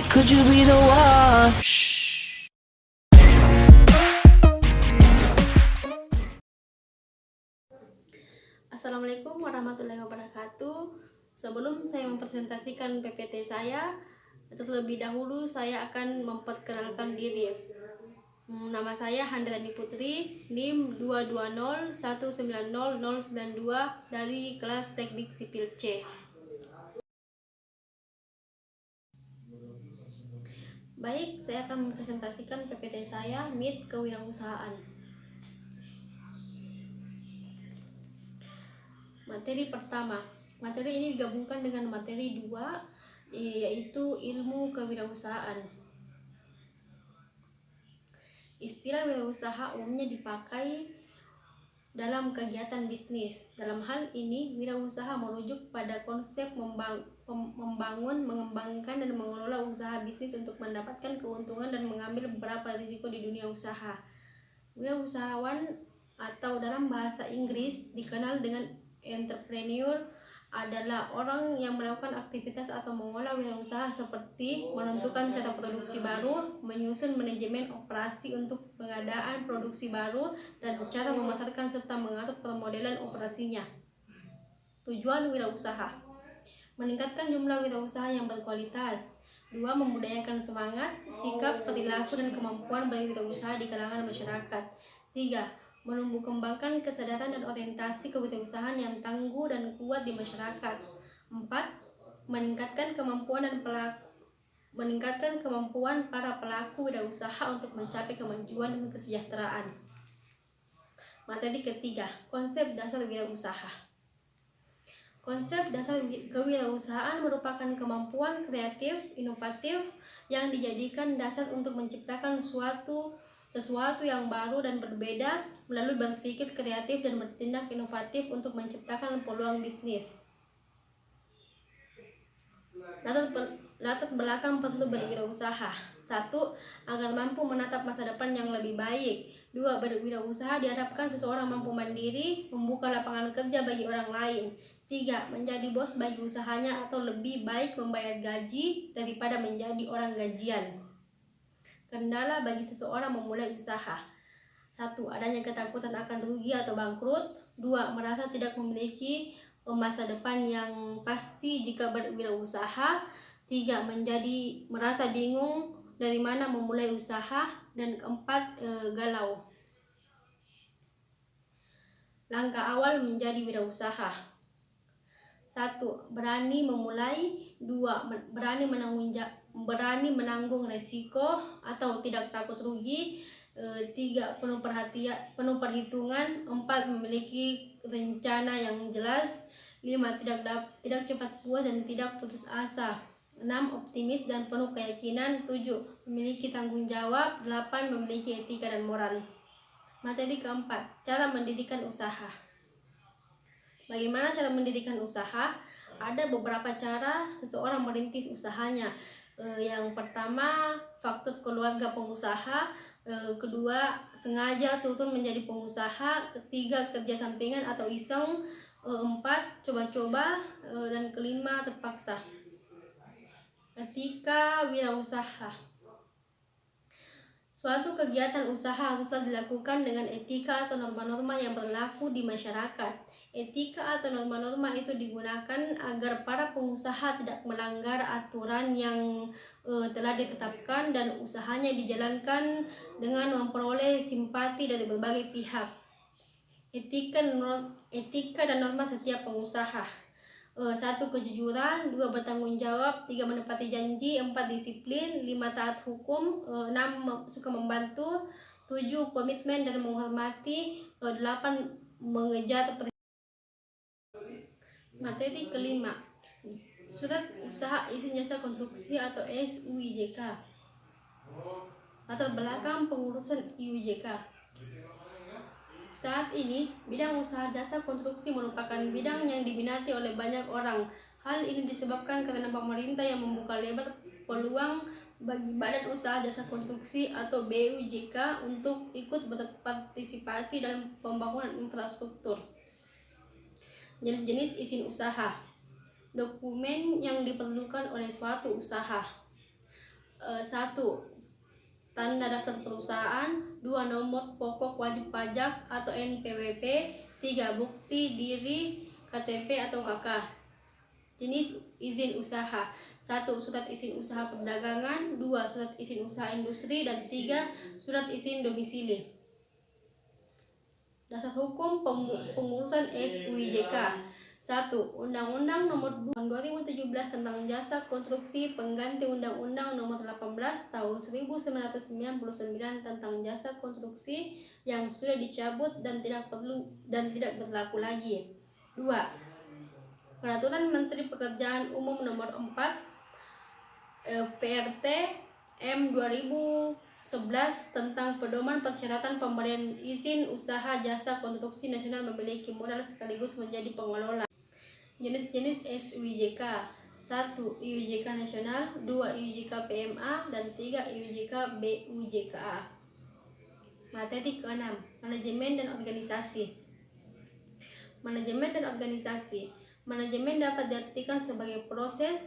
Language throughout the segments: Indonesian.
Could you be the one? Assalamualaikum warahmatullahi wabarakatuh. Sebelum saya mempresentasikan PPT saya, terlebih dahulu saya akan memperkenalkan diri. Nama saya Handrani Putri, NIM 220190092 dari kelas Teknik Sipil C. Baik, saya akan mempresentasikan PPT saya, MIT Kewirausahaan. Materi pertama, materi ini digabungkan dengan materi 2, yaitu ilmu kewirausahaan. Istilah wirausaha umumnya dipakai dalam kegiatan bisnis. Dalam hal ini, wirausaha merujuk pada konsep membangun, mengembangkan, dan mengelola usaha bisnis untuk mendapatkan keuntungan dan mengambil beberapa risiko di dunia usaha. Wirausahawan atau dalam bahasa Inggris dikenal dengan entrepreneur adalah orang yang melakukan aktivitas atau mengolah wirausaha seperti menentukan cara produksi baru, menyusun manajemen operasi untuk pengadaan produksi baru, dan cara memasarkan serta mengatur pemodelan operasinya. Tujuan wirausaha: meningkatkan jumlah wirausaha yang berkualitas. 2. Membudayakan semangat, sikap, perilaku, dan kemampuan berwirausaha di kalangan masyarakat. 3. Menumbuh kembangkan kesadaran dan orientasi kewirausahaan yang tangguh dan kuat di masyarakat. 4. Meningkatkan kemampuan para pelaku wirausaha untuk mencapai kemajuan dan kesejahteraan. Materi ketiga, konsep dasar wirausaha. Konsep dasar kewirausahaan merupakan kemampuan kreatif, inovatif yang dijadikan dasar untuk menciptakan sesuatu yang baru dan berbeda melalui berpikir kreatif dan bertindak inovatif untuk menciptakan peluang bisnis. Latar belakang perlu berwirausaha. 1. Agar mampu menatap masa depan yang lebih baik. 2. Berwirausaha diharapkan seseorang mampu mandiri, membuka lapangan kerja bagi orang lain. 3. Menjadi bos bagi usahanya atau lebih baik membayar gaji daripada menjadi orang gajian. Kendala bagi seseorang memulai usaha. 1. Adanya ketakutan akan rugi atau bangkrut. 2. Merasa tidak memiliki masa depan yang pasti jika berwirausaha. 3. Merasa bingung dari mana memulai usaha. Dan 4. Galau. Langkah awal menjadi wirausaha. 1. Berani memulai. 2. Berani menanggung resiko atau tidak takut rugi. 3. Penuh perhitungan. 4. Memiliki rencana yang jelas. 5. Tidak cepat puas dan tidak putus asa. 6. Optimis dan penuh keyakinan. 7. Memiliki tanggung jawab. 8. Memiliki etika dan moral. Materi keempat, cara mendirikan usaha. Bagaimana cara mendirikan usaha? Ada beberapa cara seseorang merintis usahanya. Yang pertama, faktor keluarga pengusaha. Kedua, sengaja turun menjadi pengusaha. Ketiga, kerja sampingan atau iseng. 4. Coba-coba. Dan kelima, terpaksa. Etika wirausaha. Suatu kegiatan usaha haruslah dilakukan dengan etika atau norma-norma yang berlaku di masyarakat. Etika atau norma-norma itu digunakan agar para pengusaha tidak melanggar aturan yang telah ditetapkan dan usahanya dijalankan dengan memperoleh simpati dari berbagai pihak. Etika dan norma setiap pengusaha. 1. Kejujuran. 2. Bertanggung jawab. 3. Menepati janji. 4. Disiplin. 5. Taat hukum. 6. Suka membantu. 7. Komitmen dan menghormati. 8. Mengejar. Materi kelima, surat usaha izin jasa konstruksi atau SUIJK. Latar belakang pengurusan IUJK. Saat ini, bidang usaha jasa konstruksi merupakan bidang yang diminati oleh banyak orang. Hal ini disebabkan karena pemerintah yang membuka lebar peluang bagi Badan Usaha Jasa Konstruksi atau BUJK untuk ikut berpartisipasi dalam pembangunan infrastruktur. Jenis-jenis izin usaha. Dokumen yang diperlukan oleh suatu usaha. 1. Tanda daftar perusahaan. 2. Nomor pokok wajib pajak atau NPWP. 3. Bukti diri KTP atau KK. Jenis izin usaha. 1. Surat izin usaha perdagangan. 2. Surat izin usaha industri. Dan 3. Surat izin domisili. Dasar hukum pengurusan SUIJK. 1. Undang-Undang Nomor 2 Tahun 2017 tentang Jasa Konstruksi pengganti Undang-Undang Nomor 18 Tahun 1999 tentang Jasa Konstruksi yang sudah dicabut dan tidak berlaku lagi. 2. Peraturan Menteri Pekerjaan Umum Nomor 4 PRT M 2011 tentang pedoman persyaratan pemberian izin usaha jasa konstruksi nasional memiliki modal sekaligus menjadi pengelola. Jenis-jenis SUIJK. 1. IUJK nasional. 2. IUJK PMA. Dan 3. IUJK BUJKA. Materi ke-6. Manajemen dan organisasi. Manajemen dan organisasi. Manajemen dapat diartikan sebagai proses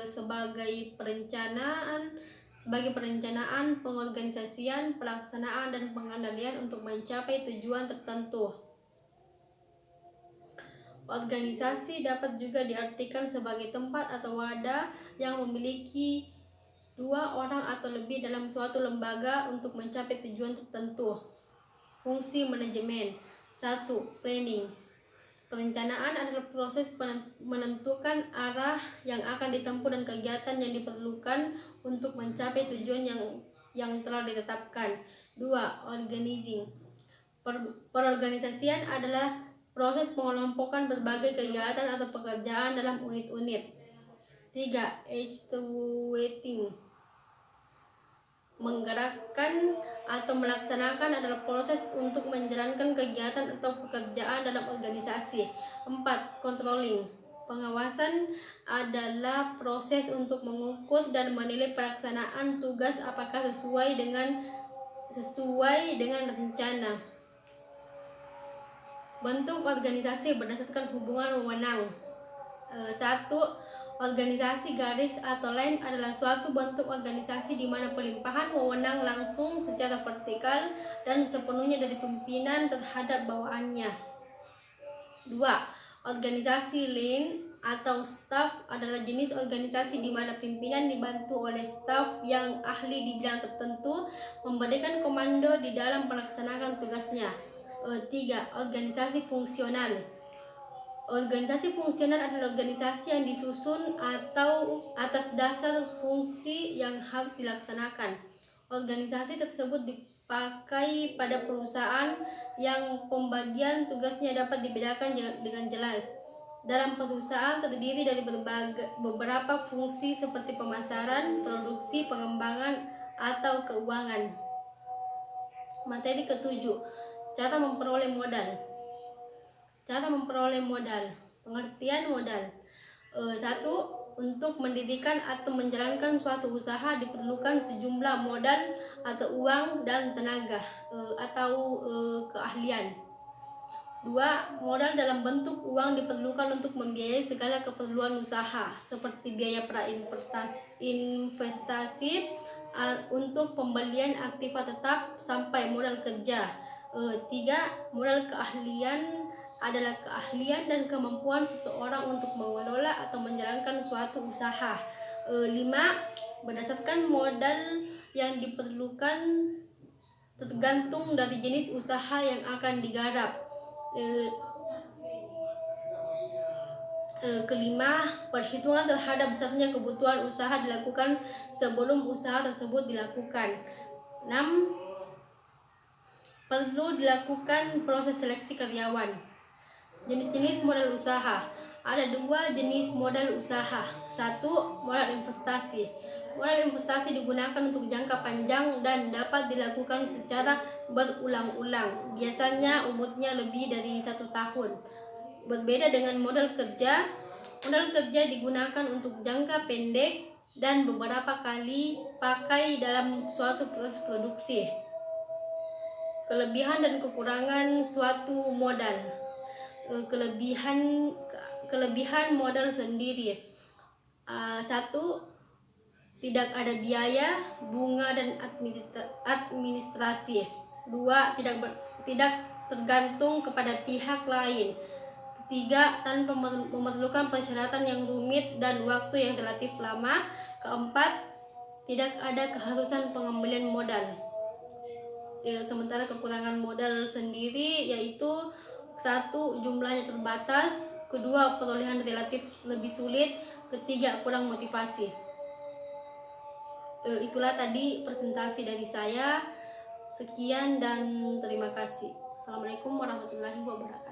sebagai perencanaan, pengorganisasian, pelaksanaan, dan pengendalian untuk mencapai tujuan tertentu. Organisasi dapat juga diartikan sebagai tempat atau wadah yang memiliki 2 orang atau lebih dalam suatu lembaga untuk mencapai tujuan tertentu. Fungsi manajemen. 1. Planning. Perencanaan adalah proses menentukan arah yang akan ditempuh dan kegiatan yang diperlukan untuk mencapai tujuan yang telah ditetapkan. 2. Organizing. Perorganisasian adalah proses pengelompokan berbagai kegiatan atau pekerjaan dalam unit-unit. 3. Executing. Menggerakkan atau melaksanakan adalah proses untuk menjalankan kegiatan atau pekerjaan dalam organisasi. 4. Controlling. Pengawasan adalah proses untuk mengukur dan menilai pelaksanaan tugas apakah sesuai dengan rencana. Bentuk organisasi berdasarkan hubungan wewenang. 1. Organisasi garis atau line adalah suatu bentuk organisasi di mana pelimpahan wewenang langsung secara vertikal dan sepenuhnya dari pimpinan terhadap bawahannya. 2. Organisasi line atau staff adalah jenis organisasi di mana pimpinan dibantu oleh staf yang ahli di bidang tertentu memberikan komando di dalam melaksanakan tugasnya. 3. Organisasi fungsional. Organisasi fungsional adalah organisasi yang disusun atau atas dasar fungsi yang harus dilaksanakan. Organisasi tersebut dipakai pada perusahaan yang pembagian tugasnya dapat dibedakan dengan jelas. Dalam perusahaan terdiri dari beberapa fungsi seperti pemasaran, produksi, pengembangan, atau keuangan. Materi ke-7. Cara memperoleh modal. Pengertian modal. 1. Untuk mendirikan atau menjalankan suatu usaha diperlukan sejumlah modal atau uang dan tenaga atau keahlian. 2. Modal dalam bentuk uang diperlukan untuk membiayai segala keperluan usaha seperti biaya investasi untuk pembelian aktiva tetap sampai modal kerja. 3. Modal keahlian adalah keahlian dan kemampuan seseorang untuk mengelola atau menjalankan suatu usaha. 5. Berdasarkan modal yang diperlukan tergantung dari jenis usaha yang akan digarap. Kelima, perhitungan terhadap besarnya kebutuhan usaha dilakukan sebelum usaha tersebut dilakukan. 6. Perlu dilakukan proses seleksi karyawan. Jenis-jenis modal usaha. Ada 2 jenis modal usaha. 1. Modal investasi. Modal investasi digunakan untuk jangka panjang dan dapat dilakukan secara berulang-ulang. Biasanya umurnya lebih dari 1 tahun. Berbeda dengan modal kerja. Modal kerja digunakan untuk jangka pendek dan beberapa kali pakai dalam suatu proses produksi. Kelebihan dan kekurangan suatu modal. Kelebihan modal sendiri. 1. tidak ada biaya, bunga dan administrasi. 2. Tidak tergantung kepada pihak lain. 3. Tanpa memerlukan persyaratan yang rumit dan waktu yang relatif lama. 4. Tidak ada keharusan pengembalian modal. Sementara kekurangan modal sendiri yaitu 1. Jumlahnya terbatas. 2. Perolehan relatif lebih sulit. 3. Kurang motivasi. Itulah tadi presentasi dari saya. Sekian dan terima kasih. Assalamualaikum warahmatullahi wabarakatuh.